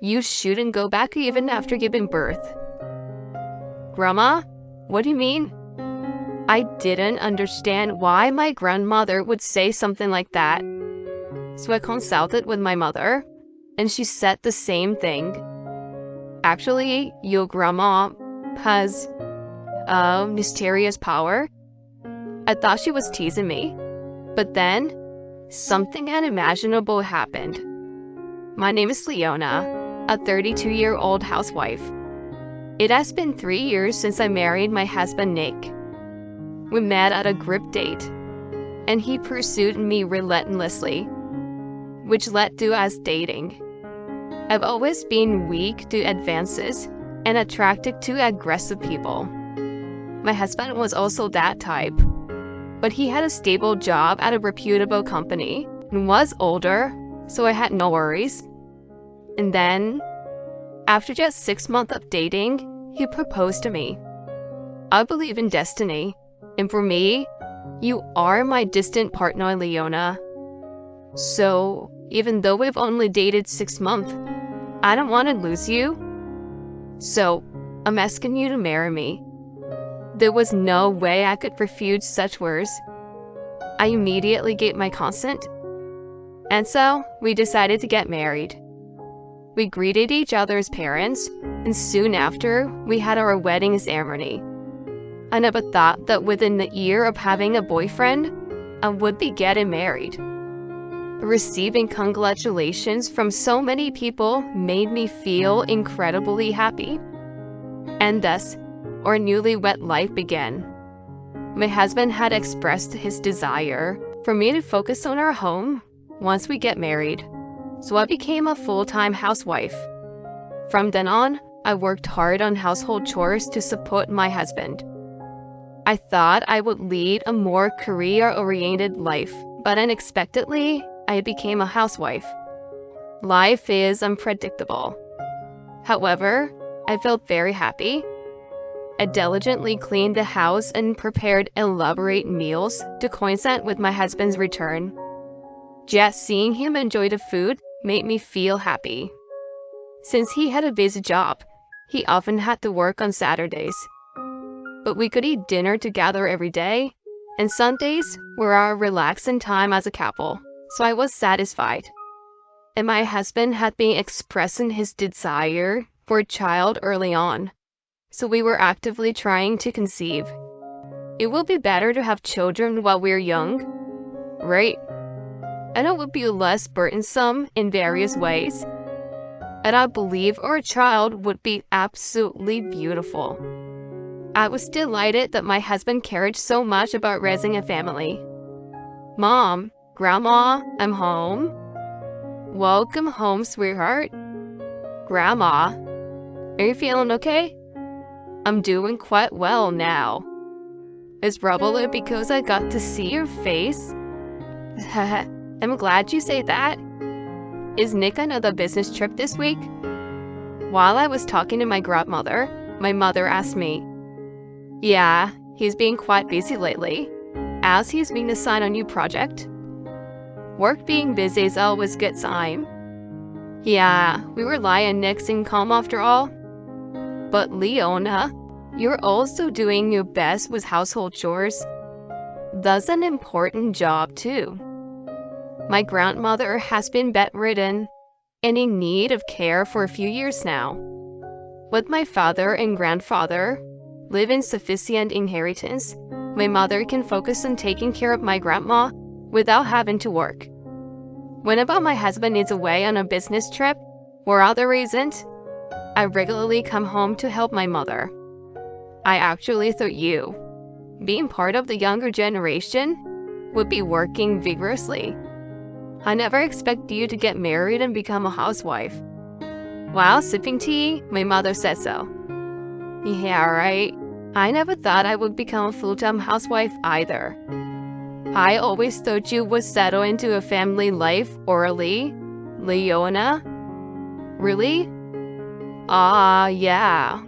You shouldn't go back even after giving birth. Grandma, what do you mean? I didn't understand why my grandmother would say something like that. So I consulted with my mother, and she said the same thing. Actually, your grandma has a mysterious power. I thought she was teasing me, but then something unimaginable happened. My name is Leona, a 32-year-old housewife. It has been 3 years since I married my husband Nick. We met at a group date, and he pursued me relentlessly, which led to us dating. I've always been weak to advances and attracted to aggressive people. My husband was also that type, but he had a stable job at a reputable company and was older, so I had no worries. And then, after just 6 months of dating, he proposed to me. I believe in destiny, and for me, you are my distant partner, Leona. So, even though we've only dated 6 months, I don't want to lose you. So, I'm asking you to marry me. There was no way I could refuse such words. I immediately gave my consent. And so, we decided to get married. We greeted each other's parents, and soon after, we had our wedding ceremony. I never thought that within the year of having a boyfriend, I would be getting married. Receiving congratulations from so many people made me feel incredibly happy. And thus, our newlywed life began. My husband had expressed his desire for me to focus on our home once we get married, so I became a full-time housewife. From then on, I worked hard on household chores to support my husband. I thought I would lead a more career-oriented life, but unexpectedly, I became a housewife. Life is unpredictable. However, I felt very happy. I diligently cleaned the house and prepared elaborate meals to coincide with my husband's return. Just seeing him enjoy the food made me feel happy. Since he had a busy job, he often had to work on Saturdays. But we could eat dinner together every day, and Sundays were our relaxing time as a couple, so I was satisfied. And my husband had been expressing his desire for a child early on, so we were actively trying to conceive. It will be better to have children while we're young, right? And it would be less burdensome in various ways. And I believe our child would be absolutely beautiful. I was delighted that my husband cared so much about raising a family. Mom, Grandma, I'm home. Welcome home, sweetheart. Grandma, are you feeling okay? I'm doing quite well now. Is probably because I got to see your face. I'm glad you say that. Is Nick on another business trip this week? While I was talking to my grandmother, my mother asked me, Yeah, he's been quite busy lately, as he's been assigned a new project. Work being busy is always a good sign. Yeah, we rely on Nick's income after all. But Leona, you're also doing your best with household chores. That's an important job too. My grandmother has been bedridden and in need of care for a few years now. With my father and grandfather leaving sufficient inheritance, my mother can focus on taking care of my grandma without having to work. Whenever my husband is away on a business trip or other reasons, I regularly come home to help my mother. I actually thought you, being part of the younger generation, would be working vigorously. I never expected you to get married and become a housewife. While sipping tea, my mother said so. Yeah, right. I never thought I would become a full-time housewife either. I always thought you would settle into a family life early, Leona. Really? Yeah.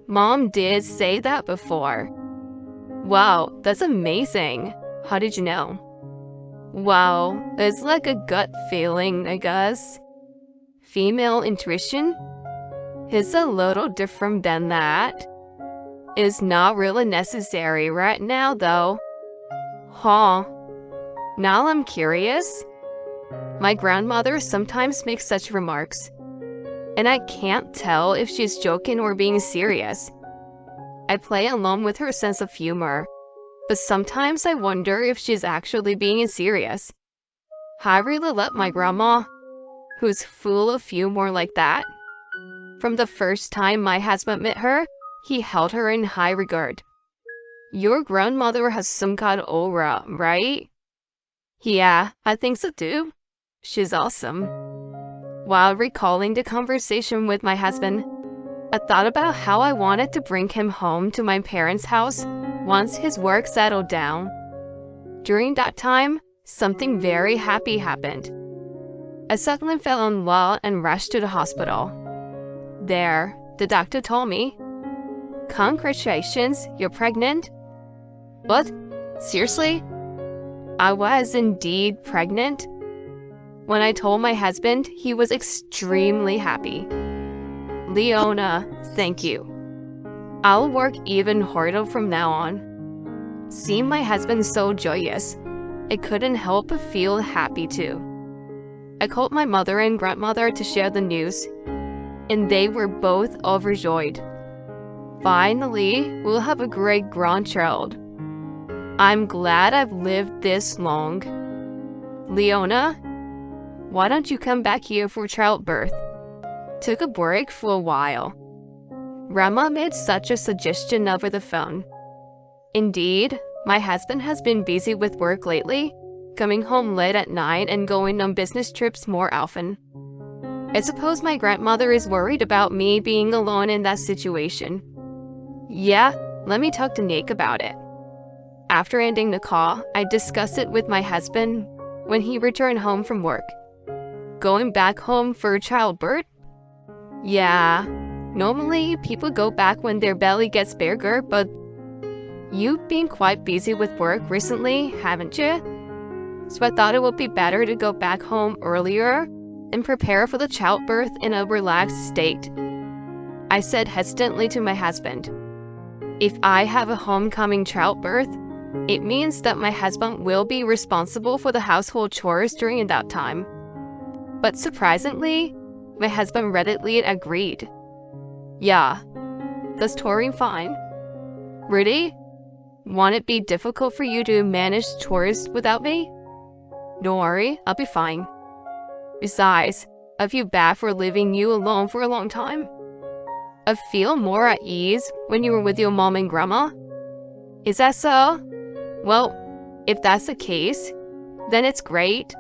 Mom did say that before. Wow, that's amazing. How did you know? Wow, it's like a gut feeling, I guess. Female intuition is a little different than that. It's not really necessary right now, though. Huh. Now I'm curious. My grandmother sometimes makes such remarks, and I can't tell if she's joking or being serious. I play along with her sense of humor, but sometimes I wonder if she's actually being serious. I really love my grandma, who's full of humor like that. From the first time my husband met her, he held her in high regard. Your grandmother has some kind of aura, right? Yeah, I think so too. She's awesome. While recalling the conversation with my husband, I thought about how I wanted to bring him home to my parents' house once his work settled down. During that time, something very happy happened. I suddenly fell unwell and rushed to the hospital. There, the doctor told me, "Congratulations, you're pregnant." What? Seriously? I was indeed pregnant. When I told my husband, he was extremely happy. Leona, thank you. I'll work even harder from now on. Seeing my husband so joyous, I couldn't help but feel happy too. I called my mother and grandmother to share the news, and they were both overjoyed. Finally, we'll have a great grandchild. I'm glad I've lived this long. Leona, why don't you come back here for childbirth? Took a break for a while. Grandma made such a suggestion over the phone. Indeed, my husband has been busy with work lately, coming home late at night and going on business trips more often. I suppose my grandmother is worried about me being alone in that situation. Yeah, let me talk to Nick about it. After ending the call, I discussed it with my husband when he returned home from work. Going back home for childbirth? Yeah, normally people go back when their belly gets bigger, but you've been quite busy with work recently, haven't you? So I thought it would be better to go back home earlier and prepare for the childbirth in a relaxed state. I said hesitantly to my husband, if I have a homecoming childbirth, it means that my husband will be responsible for the household chores during that time. But surprisingly, my husband readily agreed. Yeah, that's totally fine. Really? Won't it be difficult for you to manage chores without me? Don't worry, I'll be fine. Besides, I feel bad for leaving you alone for a long time. I feel more at ease when you were with your mom and grandma. Is that so? Well, if that's the case, then it's great.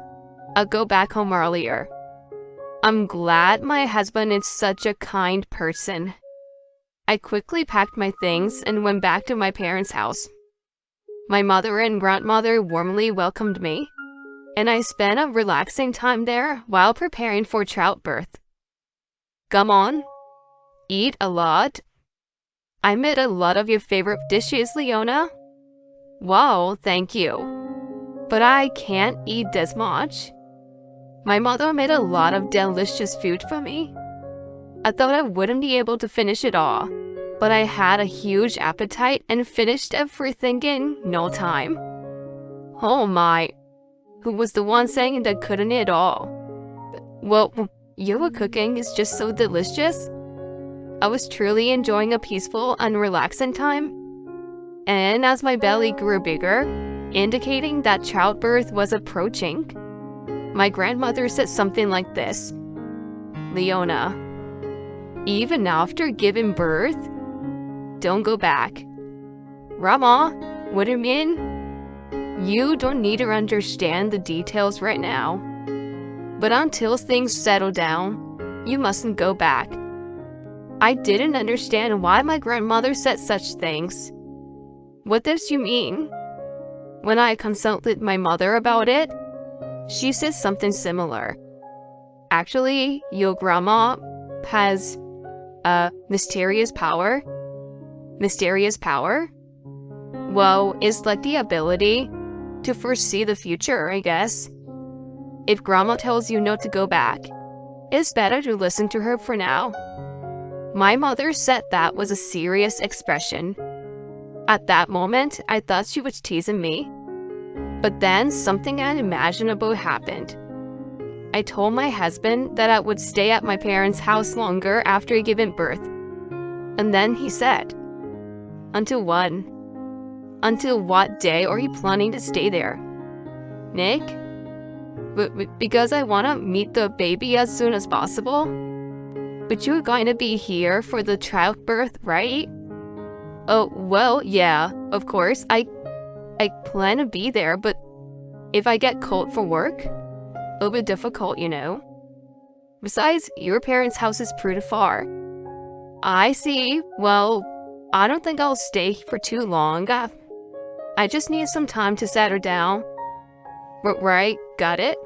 I'll go back home earlier. I'm glad my husband is such a kind person. I quickly packed my things and went back to my parents' house. My mother and grandmother warmly welcomed me, and I spent a relaxing time there while preparing for childbirth. Come on, eat a lot. I made a lot of your favorite dishes, Leona. Wow, thank you. But I can't eat this much. My mother made a lot of delicious food for me. I thought I wouldn't be able to finish it all, but I had a huge appetite and finished everything in no time. Oh my, who was the one saying that couldn't eat all? Well, your cooking is just so delicious. I was truly enjoying a peaceful and relaxing time. And as my belly grew bigger, indicating that childbirth was approaching, my grandmother said something like this. Leona, even after giving birth, don't go back. Grandma, what do you mean? You don't need to understand the details right now. But until things settle down, you mustn't go back. I didn't understand why my grandmother said such things. What does she mean? When I consulted my mother about it, she said something similar. Actually, your grandma has a mysterious power. Mysterious power? Well, it's like the ability to foresee the future, I guess. If grandma tells you not to go back, It's better to listen to her for now. My mother said that was a serious expression. At that moment, I thought she was teasing me. But then something unimaginable happened. I told my husband that I would stay at my parents' house longer after giving birth. And then he said, "Until when? Until what day are you planning to stay there?" "Nick? Because I want to meet the baby as soon as possible. But you're going to be here for the childbirth, right?" "Oh, well, yeah, of course. I plan to be there, but if I get called for work, it'll be difficult, you know. Besides, your parents' house is pretty far." "I see. Well, I don't think I'll stay for too long. I just need some time to settle down." Right, got it?"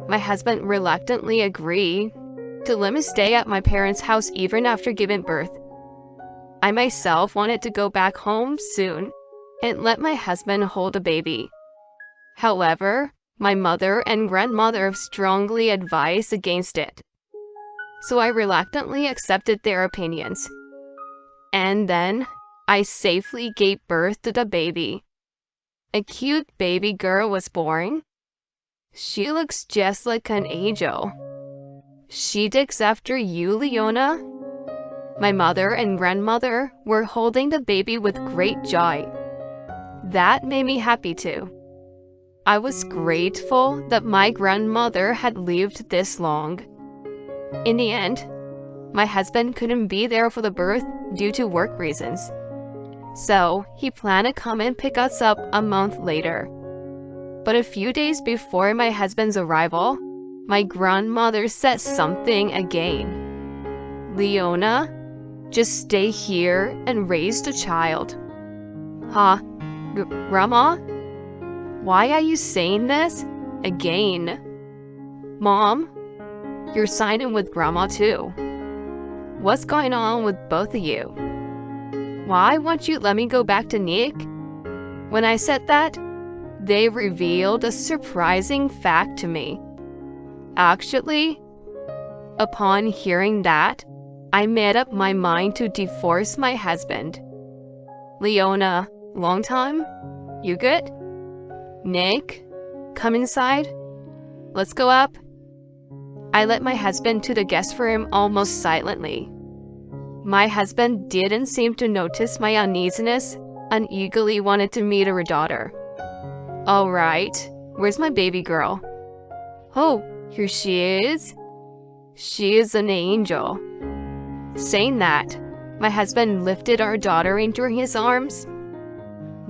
My husband reluctantly agreed to let me stay at my parents' house even after giving birth. I myself wanted to go back home soon and let my husband hold the baby. However, my mother and grandmother strongly advised against it. So I reluctantly accepted their opinions. And then I safely gave birth to the baby. A cute baby girl was born. She looks just like an angel. She takes after you, Leona. My mother and grandmother were holding the baby with great joy. That made me happy too. I was grateful that my grandmother had lived this long. In the end, my husband couldn't be there for the birth due to work reasons. So he planned to come and pick us up a month later. But a few days before my husband's arrival, my grandmother said something again. "Leona, just stay here and raise the child." "Huh? Grandma? Why are you saying this? Again?" "Mom, you're siding with Grandma too. What's going on with both of you? Why won't you let me go back to Nick?" When I said that, they revealed a surprising fact to me. Actually, upon hearing that, I made up my mind to divorce my husband. "Leona, long time? You good? Nick, come inside. Let's go up." I led my husband to the guest room almost silently. My husband didn't seem to notice my uneasiness and eagerly wanted to meet our daughter. "All right, where's my baby girl?" "Oh, here she is. She is an angel." Saying that, my husband lifted our daughter into his arms.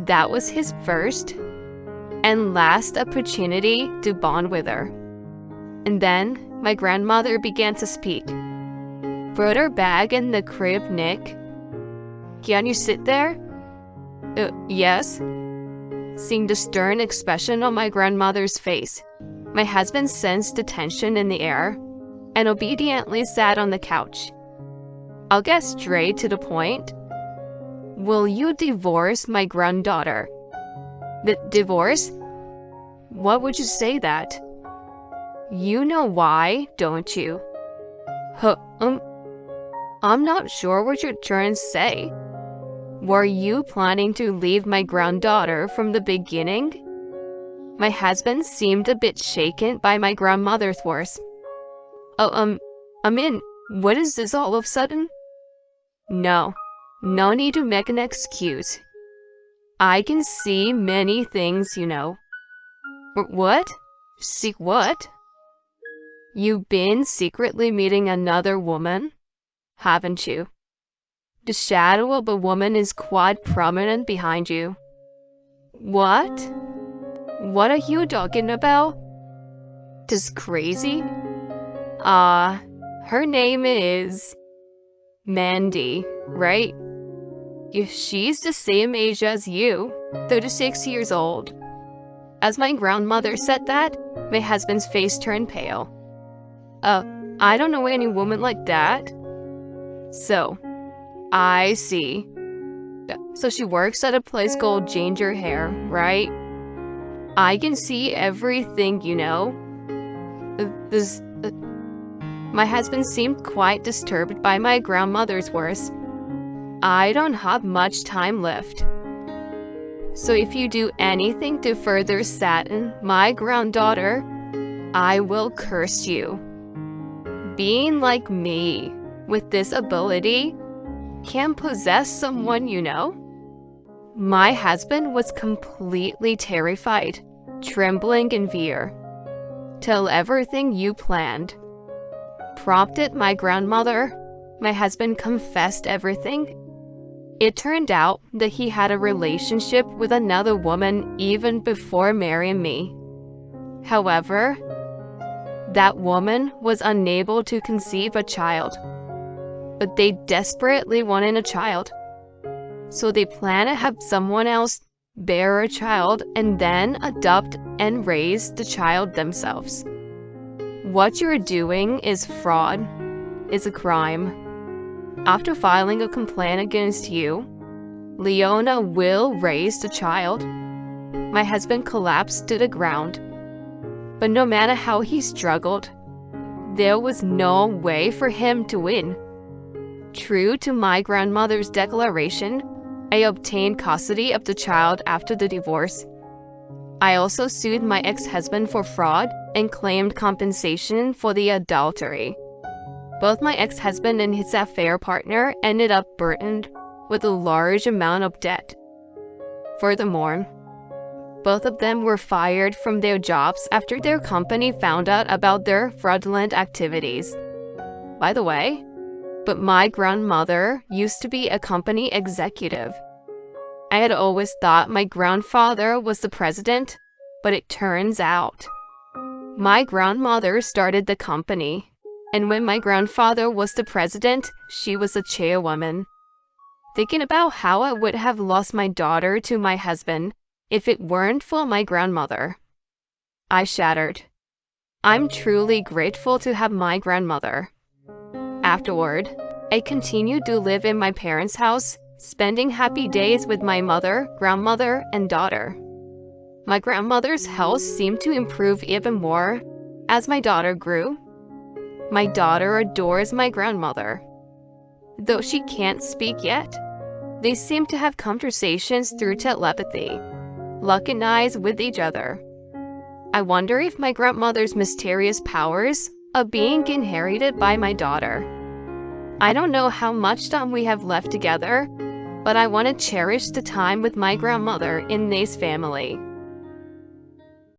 That was his first and last opportunity to bond with her. And then my grandmother began to speak. "Put her bag in the crib, Nick. Can you sit there?" Yes." Seeing the stern expression on my grandmother's face, my husband sensed the tension in the air and obediently sat on the couch. "I'll get straight to the point. Will you divorce my granddaughter?" Divorce? What would you say that? You know why, don't you?" I'm not sure what you're trying to say. Were you planning to leave my granddaughter from the beginning?" My husband seemed a bit shaken by my grandmother's words. What is this all of a sudden?" No need to make an excuse. I can see many things, you know." What? See what?" "You've been secretly meeting another woman, haven't you? The shadow of a woman is quite prominent behind you." What? What are you talking about? Just crazy? Her name is Mandy, right? She's the same age as you, 36 years old." As my grandmother said that, my husband's face turned pale. I don't know any woman like that." "So, I see. So she works at a place called Ginger Hair, right? I can see everything, you know. My husband seemed quite disturbed by my grandmother's words. I don't have much time left. So if you do anything to further sadden my granddaughter, I will curse you. Being like me, with this ability, can possess someone you know? My husband was completely terrified, trembling in fear. Tell everything you planned. Prompted my grandmother, my husband confessed everything. It turned out that he had a relationship with another woman even before marrying me. However, that woman was unable to conceive a child, but they desperately wanted a child. So they planned to have someone else bear a child and then adopt and raise the child themselves. What you're doing is fraud, is a crime. After filing a complaint against you, Leona will raise the child. My husband collapsed to the ground. But no matter how he struggled, there was no way for him to win. True to my grandmother's declaration, I obtained custody of the child after the divorce. I also sued my ex-husband for fraud and claimed compensation for the adultery. Both my ex-husband and his affair partner ended up burdened with a large amount of debt. Furthermore, both of them were fired from their jobs after their company found out about their fraudulent activities. By the way, but my grandmother used to be a company executive. I had always thought my grandfather was the president, but it turns out my grandmother started the company, and when my grandfather was the president, she was the chairwoman. Thinking about how I would have lost my daughter to my husband if it weren't for my grandmother, I shattered. I'm truly grateful to have my grandmother. Afterward, I continued to live in my parents' house, spending happy days with my mother, grandmother, and daughter. My grandmother's health seemed to improve even more as my daughter grew. My daughter adores my grandmother. Though she can't speak yet, they seem to have conversations through telepathy, locking eyes with each other. I wonder if my grandmother's mysterious powers are being inherited by my daughter. I don't know how much time we have left together, but I want to cherish the time with my grandmother in this family.